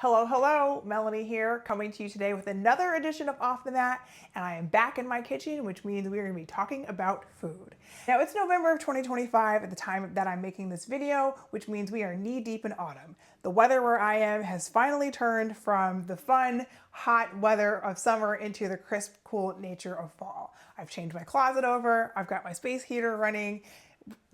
Hello, hello, Melanie here, coming to you today with another edition of Off the Mat, and I am back in my kitchen, which means we are going to be talking about food. Now, it's November of 2025 at the time that I'm making this video, which means we are knee-deep in autumn. The weather where I am has finally turned from the fun, hot weather of summer into the crisp, cool nature of fall. I've changed my closet over, I've got my space heater running,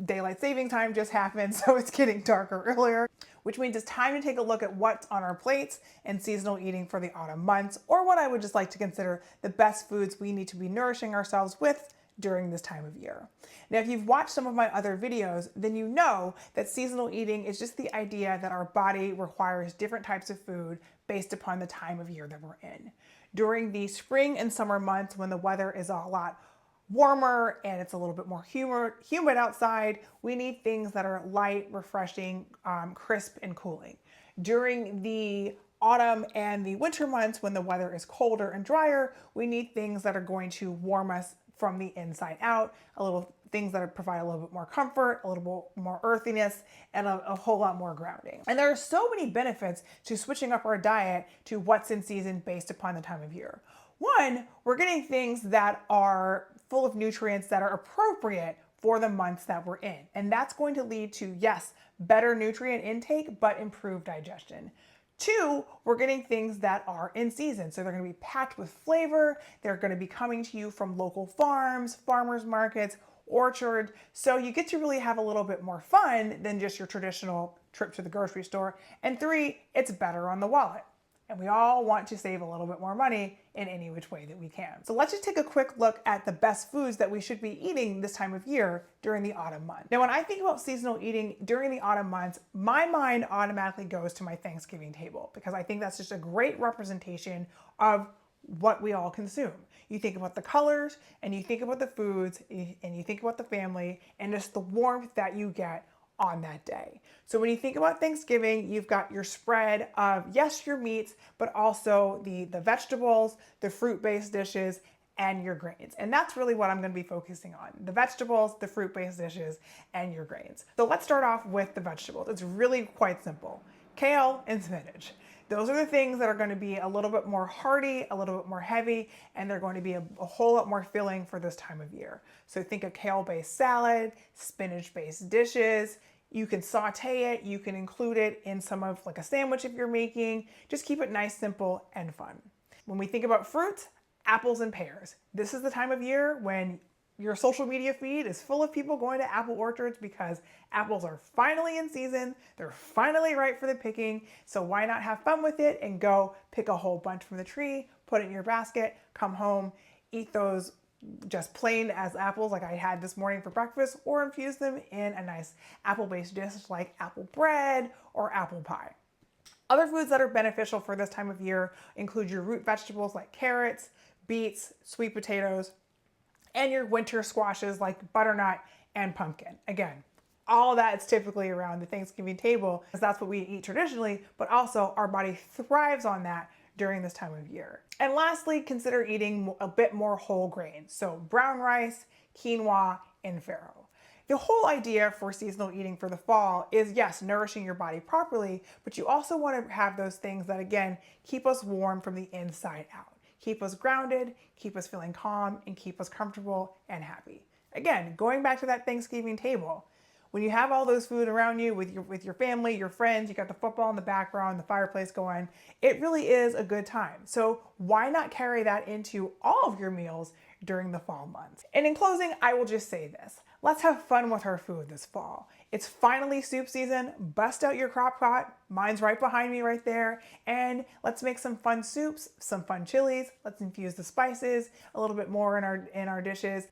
daylight saving time just happened, so it's getting darker earlier, which means it's time to take a look at what's on our plates and seasonal eating for the autumn months, or what I would just like to consider the best foods we need to be nourishing ourselves with during this time of year. Now, if you've watched some of my other videos, then you know that seasonal eating is just the idea that our body requires different types of food based upon the time of year that we're in. During the spring and summer months, when the weather is a lot warmer and it's a little bit more humid outside, we need things that are light, refreshing, crisp, and cooling. During the autumn and the winter months, when the weather is colder and drier, we need things that are going to warm us from the inside out, things that provide a little bit more comfort, a little bit more earthiness, and a whole lot more grounding. And there are so many benefits to switching up our diet to what's in season based upon the time of year. One, we're getting things that are full of nutrients that are appropriate for the months that we're in. And that's going to lead to, yes, better nutrient intake, but improved digestion. Two, we're getting things that are in season. So they're going to be packed with flavor. They're going to be coming to you from local farms, farmers markets, orchard. So you get to really have a little bit more fun than just your traditional trip to the grocery store. And three, it's better on the wallet. And we all want to save a little bit more money in any which way that we can. So let's just take a quick look at the best foods that we should be eating this time of year during the autumn month. Now, when I think about seasonal eating during the autumn months, my mind automatically goes to my Thanksgiving table because I think that's just a great representation of what we all consume. You think about the colors and you think about the foods and you think about the family and just the warmth that you get on that day. So when you think about Thanksgiving, you've got your spread of, yes, your meats, but also the vegetables, the fruit-based dishes, and your grains. And that's really what I'm going to be focusing on. The vegetables, the fruit-based dishes, and your grains. So let's start off with the vegetables. It's really quite simple. Kale and spinach. Those are the things that are going to be a little bit more hearty, a little bit more heavy, and they're going to be a whole lot more filling for this time of year. So think of kale-based salad, spinach-based dishes. You can saute it, you can include it in some of like a sandwich if you're making. Just keep it nice, simple, and fun. When we think about fruits, apples and pears. This is the time of year when your social media feed is full of people going to apple orchards because apples are finally in season. They're finally ripe for the picking. So why not have fun with it and go pick a whole bunch from the tree, put it in your basket, come home, eat those just plain as apples like I had this morning for breakfast, or infuse them in a nice apple-based dish like apple bread or apple pie. Other foods that are beneficial for this time of year include your root vegetables like carrots, beets, sweet potatoes, and your winter squashes like butternut and pumpkin. Again, all of that is typically around the Thanksgiving table because that's what we eat traditionally, but also our body thrives on that during this time of year. And lastly, consider eating a bit more whole grains. So brown rice, quinoa, and farro. The whole idea for seasonal eating for the fall is, yes, nourishing your body properly, but you also want to have those things that, again, keep us warm from the inside out. Keep us grounded, keep us feeling calm, and keep us comfortable and happy. Again, going back to that Thanksgiving table, when you have all those food around you with your family, your friends, you got the football in the background, the fireplace going, it really is a good time. So why not carry that into all of your meals during the fall months? And in closing, I will just say this. Let's have fun with our food this fall. It's finally soup season. Bust out your crock pot. Mine's right behind me right there. And let's make some fun soups, some fun chilies. Let's infuse the spices a little bit more in our dishes.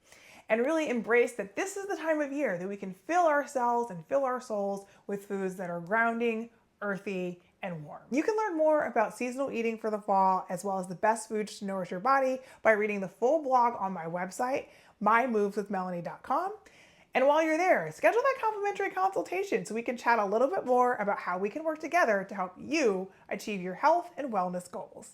And really embrace that this is the time of year that we can fill ourselves and fill our souls with foods that are grounding, earthy, and warm. You can learn more about seasonal eating for the fall, as well as the best foods to nourish your body by reading the full blog on my website, mymoveswithmelanie.com. And while you're there, schedule that complimentary consultation so we can chat a little bit more about how we can work together to help you achieve your health and wellness goals.